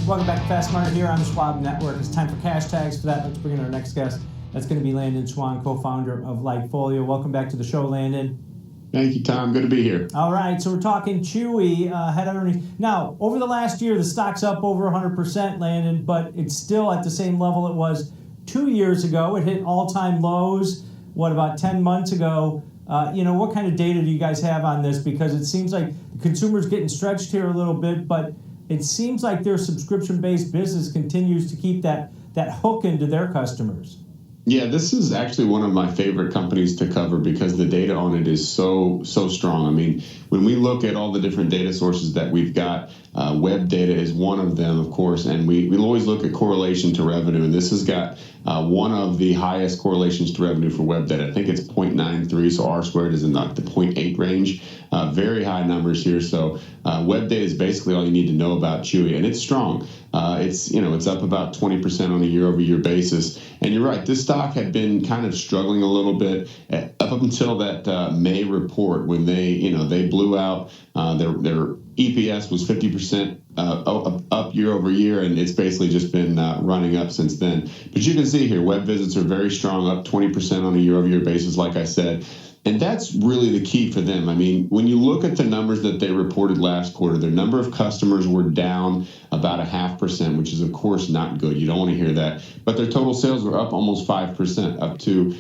Welcome back to Fast Market here on the Schwab Network. It's time for cash tags. For that, let's bring in our next guest. That's going to be Landon Swan, co-founder of LikeFolio. Welcome back to the show, Landon. Thank you, Tom. Good to be here. All right, so we're talking Chewy head earnings. Now, over the last year, the stock's up over 100%, Landon, but it's still at the same level it was 2 years ago. It hit all-time lows, about 10 months ago. What kind of data do you guys have on this? Because it seems like the consumer's getting stretched here a little bit, but it seems like their subscription-based business continues to keep that hook into their customers. Yeah, this is actually one of my favorite companies to cover because the data on it is so strong. I mean, when we look at all the different data sources that we've got, web data is one of them, of course, and we'll always look at correlation to revenue, and this has got one of the highest correlations to revenue for web data. I think it's 0.93, so R squared is in the 0.8 range. Very high numbers here. So web data is basically all you need to know about Chewy, and it's strong. It's up about 20% on a year-over-year basis. And you're right, this stock had been kind of struggling a little bit up until that May report when they blew out. Their EPS was 50% up year over year, and it's basically just been running up since then. But you can see here, web visits are very strong, up 20% on a year-over-year basis, like I said. And that's really the key for them. I mean, when you look at the numbers that they reported last quarter, their number of customers were down about 0.5%, which is, of course, not good. You don't want to hear that. But their total sales were up almost 5%, up to,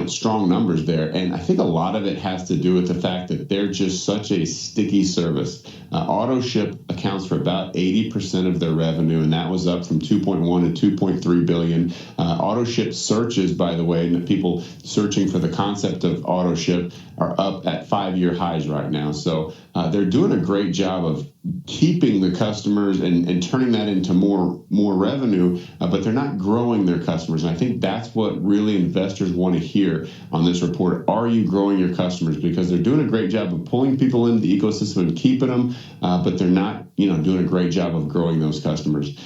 strong numbers there. And I think a lot of it has to do with the fact that they're just such a sticky service. Auto ship accounts for about 80% of their revenue, and that was up from 2.1 to 2.3 billion. Auto ship searches, by the way, and people searching for the concept of auto ship are up at 5-year highs right now. So they're doing a great job of keeping the customers and turning that into more revenue, but they're not growing their customers. And I think that's what really investors want to hear on this report. Are you growing your customers? Because they're doing a great job of pulling people into the ecosystem and keeping them, but they're not doing a great job of growing those customers.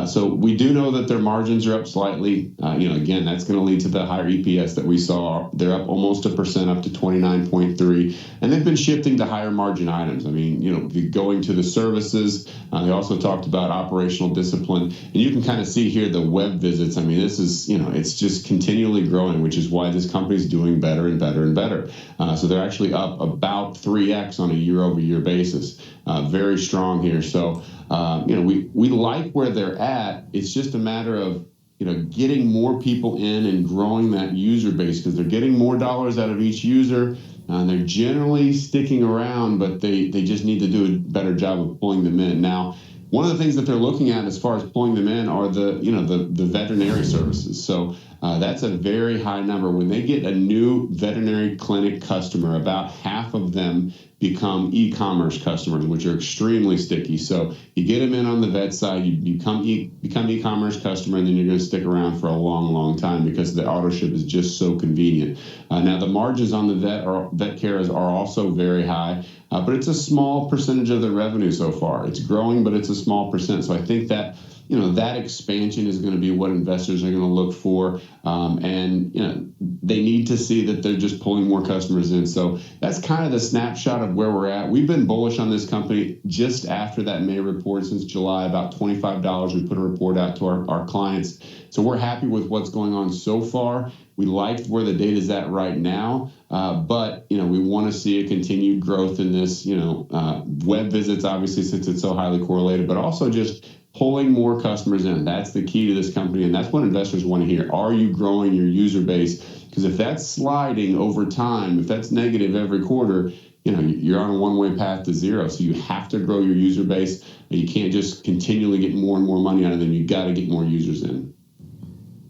So we do know that their margins are up slightly. Again, that's going to lead to the higher EPS that we saw. They're up almost 1%, up to 29.3, and they've been shifting to higher margin items. I mean, going to the services. They also talked about operational discipline, and you can kind of see here the web visits. I mean, this is, it's just continually growing, which is why this company is doing better and better and better. So they're actually up about 3x on a year-over-year basis. Very strong here. So, we like where they're at. It's just a matter of, getting more people in and growing that user base because they're getting more dollars out of each user. They're generally sticking around, but they just need to do a better job of pulling them in. Now, one of the things that they're looking at as far as pulling them in are the veterinary services. So that's a very high number. When they get a new veterinary clinic customer, about half of them become e-commerce customers, which are extremely sticky. So you get them in on the vet side, you become e-commerce customer, and then you're going to stick around for a long, long time because the auto ship is just so convenient. Now, the margins on the vet cares are also very high, but it's a small percentage of their revenue so far. It's growing, but it's a small percent. So I think that that expansion is going to be what investors are going to look for. They need to see that they're just pulling more customers in. So that's kind of the snapshot of where we're at. We've been bullish on this company just after that May report since July, about $25. We put a report out to our clients. So we're happy with what's going on so far. We liked where the data is at right now, but we want to see a continued growth in this, web visits, obviously, since it's so highly correlated, but also just pulling more customers in. That's the key to this company, and that's what investors want to hear. Are you growing your user base? Because if that's sliding over time, if that's negative every quarter, you're on a one-way path to zero. So you have to grow your user base. You can't just continually get more and more money out of them. You've got to get more users in.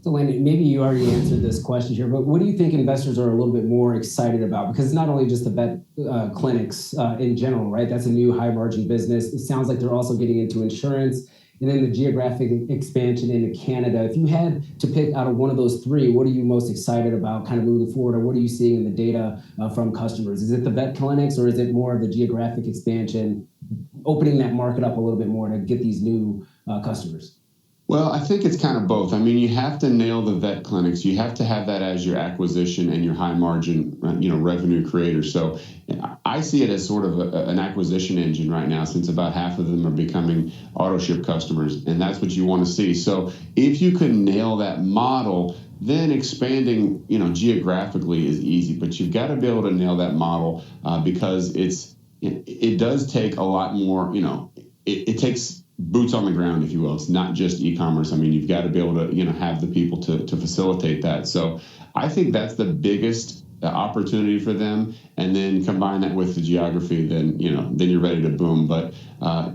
So Landon, maybe you already answered this question here, but what do you think investors are a little bit more excited about? Because it's not only just the vet clinics in general, right? That's a new high margin business. It sounds like they're also getting into insurance and then the geographic expansion into Canada. If you had to pick out of one of those three, what are you most excited about kind of moving forward, or what are you seeing in the data from customers? Is it the vet clinics, or is it more of the geographic expansion, opening that market up a little bit more to get these new customers? Well, I think it's kind of both. I mean, you have to nail the vet clinics. You have to have that as your acquisition and your high margin, revenue creator. So I see it as sort of an acquisition engine right now, since about half of them are becoming auto ship customers, and that's what you want to see. So if you can nail that model, then expanding, geographically is easy. But you've got to be able to nail that model because it does take a lot more. It takes boots on the ground, if you will. It's not just e-commerce. I mean, you've got to be able to, have the people to facilitate that. So I think that's the biggest opportunity for them. And then combine that with the geography, then you're ready to boom. But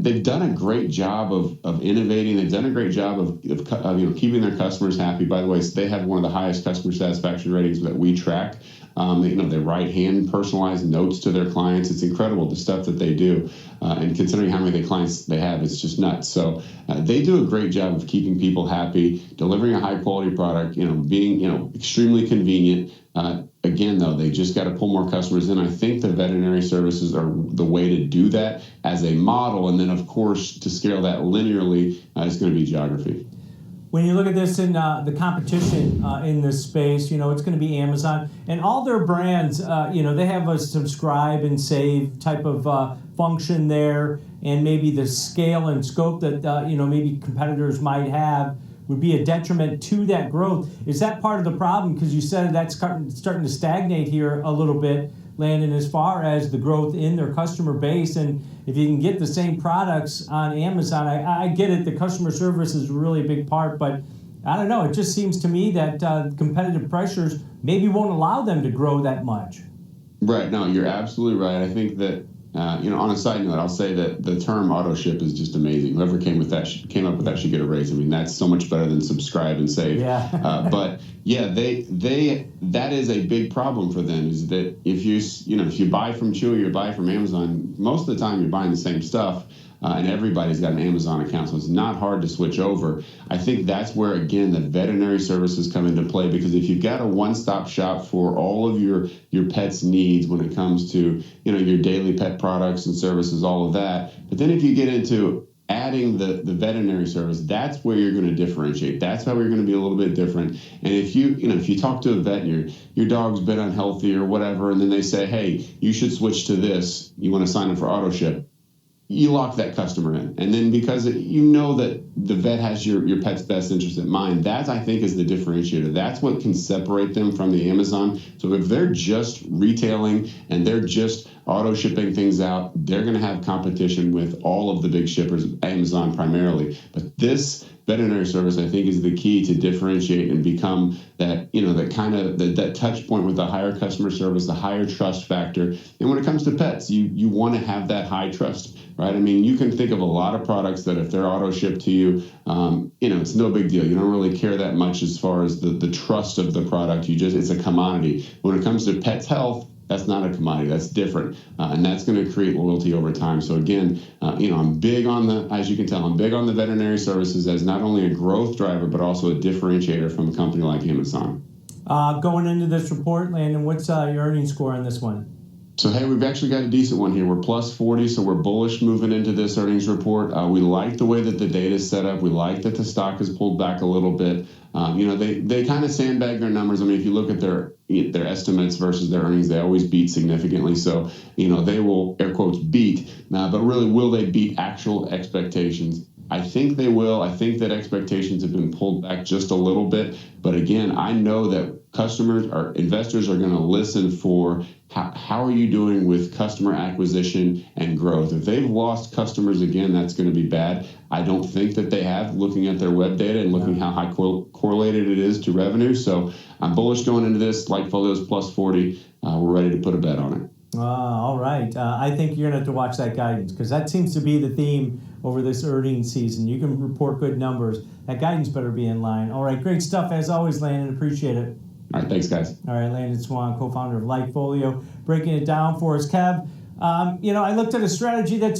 they've done a great job of innovating. They've done a great job of keeping their customers happy. By the way, they have one of the highest customer satisfaction ratings that we track. They write hand personalized notes to their clients. It's incredible the stuff that they do. And considering how many clients they have, it's just nuts. So they do a great job of keeping people happy, delivering a high quality product, being, extremely convenient. Again, though, they just got to pull more customers in. I think the veterinary services are the way to do that as a model. And then, of course, to scale that linearly is going to be geography. When you look at this in the competition in this space, it's going to be Amazon and all their brands. They have a subscribe and save type of function there, and maybe the scale and scope that maybe competitors might have would be a detriment to that growth. Is that part of the problem? Because you said that's starting to stagnate here a little bit, Landon, as far as the growth in their customer base. And if you can get the same products on Amazon, I get it, the customer service is really a big part, but I don't know, it just seems to me that competitive pressures maybe won't allow them to grow that much. Right. No, you're absolutely right. I think that, on a side note, I'll say that the term auto ship is just amazing. Whoever came up with that should get a raise. I mean, that's so much better than subscribe and save. Yeah. But yeah, that is a big problem for them, is that if you buy from Chewy or buy from Amazon, most of the time you're buying the same stuff. And everybody's got an Amazon account, so it's not hard to switch over. I think that's where, again, the veterinary services come into play, because if you've got a one-stop shop for all of your pet's needs when it comes to your daily pet products and services, all of that, but then if you get into adding the veterinary service, that's where you're going to differentiate. That's how you're going to be a little bit different. And if you talk to a vet and your dog's been unhealthy or whatever, and then they say, hey, you should switch to this, you want to sign up for auto ship, you lock that customer in. And then because that the vet has your pet's best interest in mind, that I think is the differentiator. That's what can separate them from the Amazon. So if they're just retailing and they're just auto shipping things out, they're going to have competition with all of the big shippers, Amazon primarily. But this veterinary service, I think, is the key to differentiate and become that, that touch point with the higher customer service, the higher trust factor. And when it comes to pets, you want to have that high trust, right? I mean, you can think of a lot of products that if they're auto shipped to you, it's no big deal. You don't really care that much as far as the trust of the product. It's a commodity. When it comes to pets' health, that's not a commodity. That's different, and that's going to create loyalty over time. So again, I'm big on as you can tell, I'm big on the veterinary services as not only a growth driver, but also a differentiator from a company like Amazon. Going into this report, Landon, what's your earnings score on this one? So, hey, we've actually got a decent one here. We're plus 40, so we're bullish moving into this earnings report. We like the way that the data is set up. We like that the stock has pulled back a little bit. They kind of sandbag their numbers. I mean, if you look at their estimates versus their earnings, they always beat significantly. So, they will, air quotes, beat. But really, will they beat actual expectations? I think they will. I think that expectations have been pulled back just a little bit. But again, I know that investors are going to listen for how are you doing with customer acquisition and growth. If they've lost customers again, that's going to be bad. I don't think that they have, looking at their web data and looking how high correlated it is to revenue. So I'm bullish going into this. LikeFolio's plus 40. We're ready to put a bet on it. All right. I think you're going to have to watch that guidance, because that seems to be the theme over this earnings season. You can report good numbers. That guidance better be in line. All right. Great stuff as always, Landon. Appreciate it. All right. Thanks, guys. All right. Landon Swan, co-founder of LikeFolio, breaking it down for us. Kev, I looked at a strategy that's